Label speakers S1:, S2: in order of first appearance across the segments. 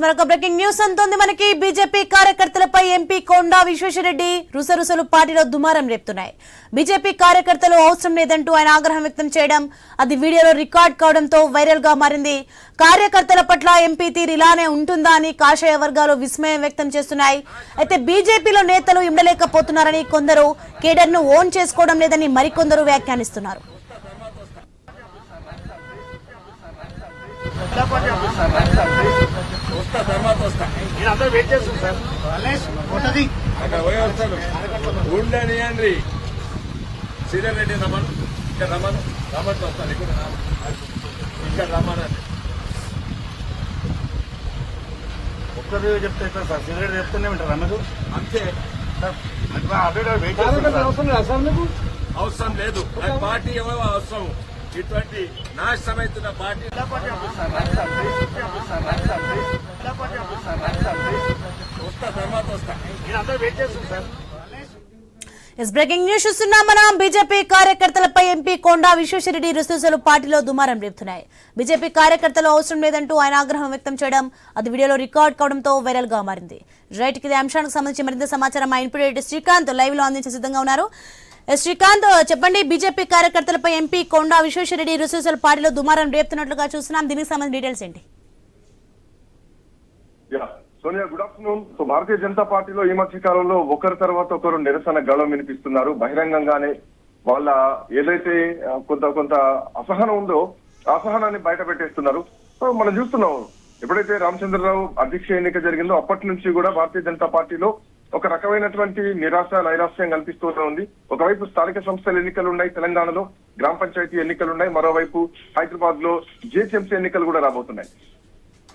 S1: మరొక breaking news అంతోంది మనకి. BJP కార్యకర్తలపై MP కొండా విశ్వేశ్వరరెడ్డి రుసరుసలు పార్టీలో దుమారం రేపుతున్నాయి. బీజేపీ కార్యకర్తలు అవసరం లేదంటూ ఆయన ఆగ్రహం వ్యక్తం చేయడం, అది వీడియోలో రికార్డ్ కావడంతో వైరల్ గా మారింది. కార్యకర్తల పట్ల ఎంపీ తీరు ఇలానే ఉంటుందా అని కాషాయ వర్గాలు విస్మయం వ్యక్తం చేస్తున్నాయి. అయితే బీజేపీలో నేతలు ఇమ్మడలేకపోతున్నారని కొందరు, కేడర్ ను ఓన్ చేసుకోవడం లేదని మరికొందరు వ్యాఖ్యానిస్తున్నారు.
S2: సీనియర్ రెడ్డి రమ్మను, ఇక్కడ రమ్మను, రమ్మంటే వస్తాను. ఇక్కడ రమ్మనండి.
S3: ఒక్కరు చెప్తే సార్, సీనియర్ చెప్తూనే ఉంటారు అన్నది
S2: అంతే. అవసరం లేదు, పార్టీ ఏమో అవసరం. ఇటువంటి నాశనమైతున్న పార్టీ వస్తా, తర్వాత వస్తా.
S1: బ్రేకింగ్ న్యూస్ చూస్తున్నాం మనం. బీజేపీ కార్యకర్తలపై ఎంపీ కొండా విశ్వేశ్వరరెడ్డి రుసరుసలు పార్టీలో దుమారం రేపుతున్నాయి. బీజేపీ కార్యకర్తలు అవసరం లేదంటూ ఆయన ఆగ్రహం వ్యక్తం చేయడం, అది వీడియోలో రికార్డ్ కావడంతో వైరల్ గా మారింది. రైట్, ఇది అంశానికి సంబంధించి మరింత సమాచారం మా ఇన్పుట్ శ్రీకాంత్ లైవ్ లో అందించే సిద్ధంగా ఉన్నారు. శ్రీకాంత్, చెప్పండి, బీజేపీ కార్యకర్తలపై ఎంపీ కొండా విశ్వేశ్వరరెడ్డి రుసరుసలు పార్టీలో దుమారం రేపుతున్నట్లుగా చూస్తున్నాం. దీనికి సంబంధించిన డీటెయిల్స్ ఏంటి?
S4: Sonia, good afternoon. So Bharatiya Janata పార్టీలో ఈ మధ్య కాలంలో ఒకరి తర్వాత ఒకరు నిరసన గళం వినిపిస్తున్నారు. బహిరంగంగానే వాళ్ళ ఏదైతే కొంత అసహనం ఉందో ఆ అసహనాన్ని బయట పెట్టేస్తున్నారు. సో మనం చూస్తున్నాం, ఎప్పుడైతే రామచంద్రరావు అధ్యక్ష ఎన్నిక జరిగిందో అప్పటి నుంచి కూడా భారతీయ జనతా పార్టీలో ఒక రకమైనటువంటి నిరాశ నైరాశ్యం కనిపిస్తూనే ఉంది. ఒకవైపు స్థానిక సంస్థల ఎన్నికలు ఉన్నాయి, తెలంగాణలో గ్రామ పంచాయతీ ఎన్నికలు ఉన్నాయి, మరోవైపు హైదరాబాద్ లో జిహెచ్ఎంసీ ఎన్నికలు కూడా రాబోతున్నాయి.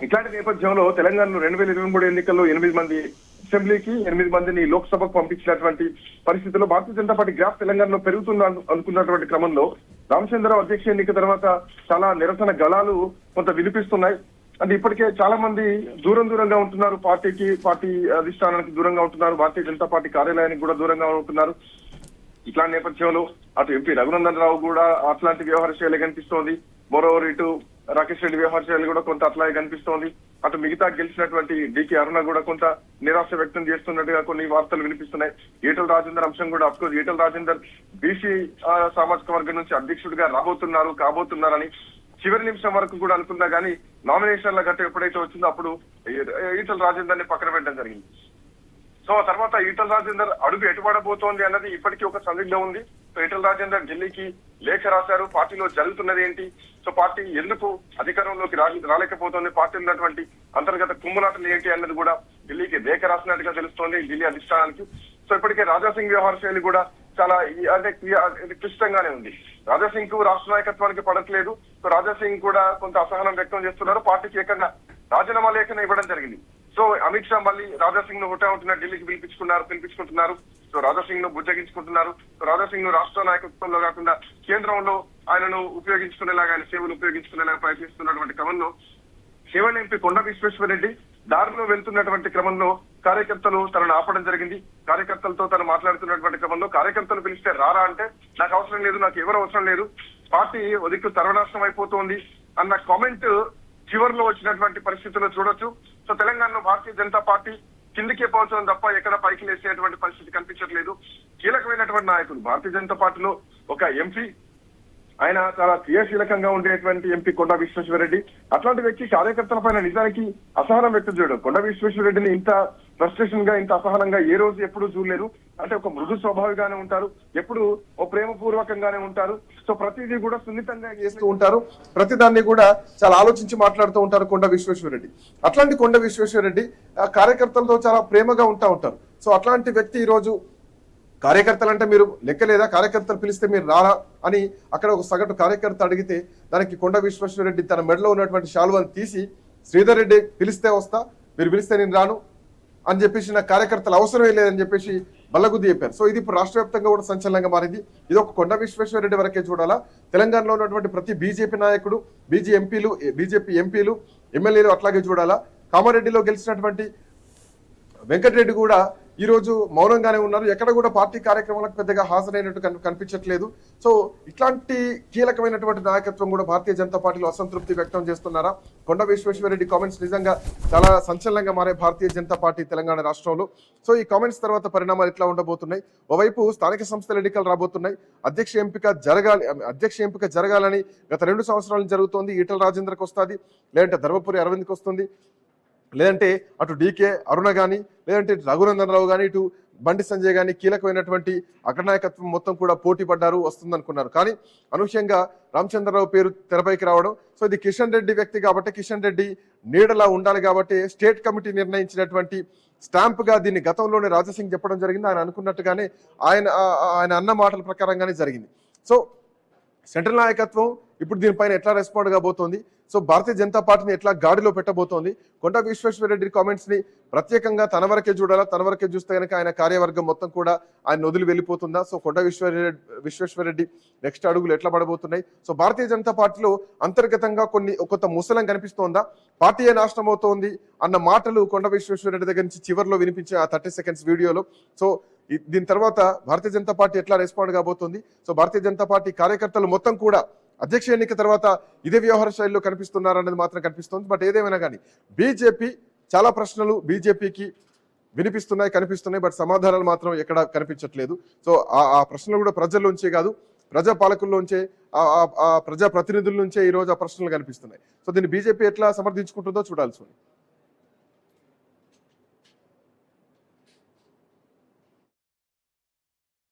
S4: ఇట్లాంటి నేపథ్యంలో తెలంగాణలో 2023 ఎన్నికల్లో 8 మంది అసెంబ్లీకి, 8 మందిని లోక్సభకు పంపించినటువంటి పరిస్థితుల్లో భారతీయ జనతా పార్టీ గ్రాఫ్ తెలంగాణలో పెరుగుతుంది అనుకున్నటువంటి క్రమంలో రామచంద్రరావు అధ్యక్ష ఎన్నిక తర్వాత చాలా నిరసన గళాలు కొంత వినిపిస్తున్నాయి. అంటే ఇప్పటికే చాలా మంది దూరంగా ఉంటున్నారు, పార్టీ అధిష్టానానికి దూరంగా ఉంటున్నారు, భారతీయ జనతా పార్టీ కార్యాలయానికి కూడా దూరంగా ఉంటున్నారు. ఇట్లాంటి నేపథ్యంలో అటు ఎంపీ రఘునందన్ రావు కూడా అట్లాంటి వ్యవహార శైలి కనిపిస్తోంది. మరోవర్ ఇటు రాకేష్ రెడ్డి వ్యవహార శైలి కూడా కొంత అట్లాగే కనిపిస్తోంది. అటు మిగతా గెలిచినటువంటి డికే అరుణ కూడా కొంత నిరాశ వ్యక్తం చేస్తున్నట్టుగా కొన్ని వార్తలు వినిపిస్తున్నాయి. ఈటల రాజేందర్ అంశం కూడా, అఫ్కోర్స్ ఈటల రాజేందర్ బీసీ సామాజిక వర్గం నుంచి అధ్యక్షుడిగా కాబోతున్నారని చివరి నిమిషం వరకు కూడా అనుకున్నా గానీ నామినేషన్ల గట్ట ఎప్పుడైతే వచ్చిందో అప్పుడు ఈటల రాజేందర్ ని పక్కన పెట్టడం జరిగింది. సో ఆ తర్వాత ఈటల రాజేందర్ అడుగు ఎటుపడబోతోంది అన్నది ఇప్పటికీ ఒక సందిగ్ధం ఉంది. సో ఈటల రాజేందర్ ఢిల్లీకి లేఖ రాశారు, పార్టీలో జరుగుతున్నది ఏంటి, సో పార్టీ ఎందుకు అధికారంలోకి రాలేకపోతుంది, పార్టీ ఉన్నటువంటి అంతర్గత కుమ్ములాటలు ఏంటి అన్నది కూడా ఢిల్లీకి లేఖ రాసినట్టుగా తెలుస్తోంది ఢిల్లీ అధిష్టానానికి. సో ఇప్పటికే రాజాసింగ్ వ్యవహార శైలి కూడా చాలా క్లిష్టంగానే ఉంది. రాజాసింగ్ కు రాష్ట్ర నాయకత్వానికి పడట్లేదు. సో రాజాసింగ్ కూడా కొంత అసహనం వ్యక్తం చేస్తున్నారు. పార్టీకి ఏకంగా రాజీనామా లేఖను ఇవ్వడం జరిగింది. సో అమిత్ షా మళ్ళీ రాజాసింగ్ ను హుటాహుటిన ఢిల్లీకి పిలిపించుకుంటున్నారు. సో రాజాసింగ్ ను బుజ్జగించుకుంటున్నారు. సో రాజాసింగ్ ను రాష్ట్ర నాయకత్వంలో కాకుండా కేంద్రంలో ఆయనను ఉపయోగించుకునేలాగా, ఆయన సేవలు ఉపయోగించుకునేలాగా ప్రయత్నిస్తున్నటువంటి క్రమంలో శివన్ ఎంపీ కొండా విశ్వేశ్వరరెడ్డి దారిలో వెళ్తున్నటువంటి క్రమంలో కార్యకర్తలు తనను ఆపడం జరిగింది. కార్యకర్తలతో తను మాట్లాడుతున్నటువంటి క్రమంలో కార్యకర్తలు పిలిస్తే రారా అంటే నాకు అవసరం లేదు, నాకు ఎవరు అవసరం లేదు, పార్టీ ఒదిక్కు సర్వనాశనం అయిపోతోంది అన్న కామెంట్ చివరిలో వచ్చినటువంటి పరిస్థితుల్లో చూడొచ్చు. సో తెలంగాణలో భారతీయ జనతా పార్టీ కిందికే పోతుంది తప్ప ఎక్కడ పైకి లేసేటువంటి పరిస్థితి కనిపించట్లేదు. కీలకమైనటువంటి నాయకులు భారతీయ జనతా పార్టీలో ఒక ఎంపీ, ఆయన చాలా క్రియాశీలకంగా ఉండేటువంటి ఎంపీ కొండా విశ్వేశ్వరరెడ్డి, అట్లాంటి వ్యక్తి కార్యకర్తల పైన నిజానికి అసహనం వ్యక్తం చేయడం. కొండా విశ్వేశ్వరరెడ్డిని ఇంత ఫ్రస్ట్రేషన్ గా, ఇంత అసహనంగా ఏ రోజు ఎప్పుడు చూడలేరు. అంటే ఒక మృదు స్వభావిగానే ఉంటారు, ఎప్పుడు ఓ ప్రేమపూర్వకంగానే ఉంటారు. సో ప్రతిదీ కూడా సున్నితంగా చేస్తూ ఉంటారు, ప్రతిదాన్ని కూడా చాలా ఆలోచించి మాట్లాడుతూ ఉంటారు కొండా విశ్వేశ్వరరెడ్డి. అట్లాంటి కొండా విశ్వేశ్వరరెడ్డి కార్యకర్తలతో చాలా ప్రేమగా ఉంటారు. సో అట్లాంటి వ్యక్తి ఈ రోజు కార్యకర్తలు అంటే మీరు లెక్కలేదా, కార్యకర్తలు పిలిస్తే మీరు రారా అని అక్కడ ఒక సగటు కార్యకర్త అడిగితే దానికి కొండా విశ్వేశ్వరరెడ్డి తన మెడలో ఉన్నటువంటి శాలువాను తీసి శ్రీధర్ రెడ్డి పిలిస్తే వస్తా, మీరు పిలిస్తే నేను రాను అని చెప్పేసి నా కార్యకర్తలు అవసరమే లేదని చెప్పేసి బల్లగుద్ది చెప్పారు. సో ఇది ఇప్పుడు రాష్ట్ర వ్యాప్తంగా కూడా సంచలనంగా మారింది. ఇది ఒక కొండా విశ్వేశ్వరరెడ్డి వరకే చూడాలా, తెలంగాణలో ఉన్నటువంటి ప్రతి బీజేపీ నాయకుడు, బీజేపీ ఎంపీలు, ఎమ్మెల్యేలు అట్లాగే చూడాలా. కామారెడ్డిలో గెలిచినటువంటి వెంకటరెడ్డి కూడా
S5: ఈ రోజు మౌనంగానే ఉన్నారు. ఎక్కడ కూడా పార్టీ కార్యక్రమాలకు పెద్దగా హాజరైనట్టు కనిపించట్లేదు. సో ఇట్లాంటి కీలకమైనటువంటి నాయకత్వం కూడా భారతీయ జనతా పార్టీలో అసంతృప్తి వ్యక్తం చేస్తున్నారా? కొండ విశ్వేశ్వరరెడ్డి కామెంట్స్ నిజంగా చాలా సంచలనంగా మారే భారతీయ జనతా పార్టీ తెలంగాణ రాష్ట్రంలో. సో ఈ కామెంట్స్ తర్వాత పరిణామాలు ఎట్లా ఉండబోతున్నాయి? ఓవైపు స్థానిక సంస్థల ఎన్నికలు రాబోతున్నాయి. అధ్యక్ష ఎంపిక జరగాలని గత 2 సంవత్సరాలు జరుగుతోంది. ఈటల రాజేంద్రకు వస్తుంది, లేదంటే ధర్మపురి అరవింద్కి వస్తుంది, లేదంటే అటు డీకే అరుణ కానీ, లేదంటే రఘునందన్ రావు కానీ, ఇటు బండి సంజయ్ కానీ కీలకమైనటువంటి అగ్రనాయకత్వం మొత్తం కూడా పోటీ పడ్డారు, వస్తుందనుకున్నారు. కానీ అనూహ్యంగా రామచంద్రరావు పేరు తెరపైకి రావడం, సో ఇది కిషన్ రెడ్డి వ్యక్తి కాబట్టి, కిషన్ రెడ్డి నీడలా ఉండాలి కాబట్టి స్టేట్ కమిటీ నిర్ణయించినటువంటి స్టాంప్గా దీన్ని గతంలోనే రాజాసింగ్ చెప్పడం జరిగింది. ఆయన అనుకున్నట్టుగానే ఆయన అన్న మాటల ప్రకారంగానే జరిగింది. సో సెంట్రల్ నాయకత్వం ఇప్పుడు దీనిపైన ఎట్లా రెస్పాండ్ కాబోతోంది? సో భారతీయ జనతా పార్టీని ఎట్లా గాడిలో పెట్టబోతోంది? కొండ విశ్వేశ్వరరెడ్డి కామెంట్స్ ని ప్రత్యేకంగా తన వరకే చూడాలా? తన వరకే చూస్తే కనుక ఆయన కార్యవర్గం మొత్తం కూడా ఆయన వదిలి వెళ్ళిపోతుందా? సో కొండ విశ్వేశ్వరరెడ్డి నెక్స్ట్ అడుగులు ఎట్లా పడబోతున్నాయి? సో భారతీయ జనతా పార్టీలో అంతర్గతంగా కొంత ముసలం కనిపిస్తోందా? పార్టీయే నాశనం అవుతోంది అన్న మాటలు కొండ విశ్వేశ్వరరెడ్డి దగ్గర నుంచి చివరిలో వినిపించే ఆ 30 సెకండ్స్ వీడియోలో. సో దీని తర్వాత భారతీయ జనతా పార్టీ ఎట్లా రెస్పాండ్ కాబోతుంది? సో భారతీయ జనతా పార్టీ కార్యకర్తలు మొత్తం కూడా అధ్యక్ష ఎన్నిక తర్వాత ఇదే వ్యవహార శైలిలో కనిపిస్తున్నారనేది మాత్రం కనిపిస్తుంది. బట్ ఏదేమైనా కానీ బీజేపీ చాలా ప్రశ్నలు బీజేపీకి కనిపిస్తున్నాయి. బట్ సమాధానాలు మాత్రం ఎక్కడ కనిపించట్లేదు. సో ఆ ప్రశ్నలు కూడా ప్రజల్లోంచే కాదు, ప్రజా పాలకుల్లోంచే, ఆ ప్రజా ప్రతినిధుల నుంచే ఈ రోజు ఆ ప్రశ్నలు కనిపిస్తున్నాయి. సో దీన్ని బీజేపీ ఎట్లా సమర్థించుకుంటుందో చూడాల్సి ఉంది.